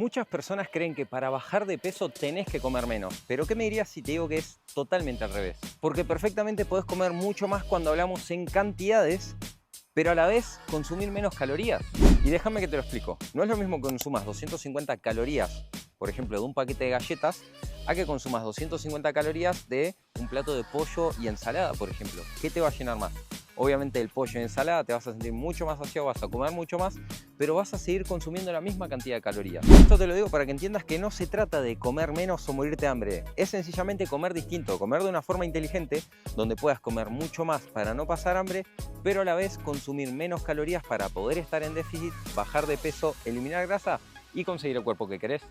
Muchas personas creen que para bajar de peso tenés que comer menos, pero ¿qué me dirías si te digo que es totalmente al revés? Porque perfectamente podés comer mucho más cuando hablamos en cantidades, pero a la vez consumir menos calorías. Y déjame que te lo explico. No es lo mismo que consumas 250 calorías, por ejemplo, de un paquete de galletas, a que consumas 250 calorías de un plato de pollo y ensalada, por ejemplo. ¿Qué te va a llenar más? Obviamente el pollo y ensalada te vas a sentir mucho más saciado, vas a comer mucho más, pero vas a seguir consumiendo la misma cantidad de calorías. Esto te lo digo para que entiendas que no se trata de comer menos o morirte de hambre. Es sencillamente comer distinto, comer de una forma inteligente, donde puedas comer mucho más para no pasar hambre, pero a la vez consumir menos calorías para poder estar en déficit, bajar de peso, eliminar grasa y conseguir el cuerpo que querés.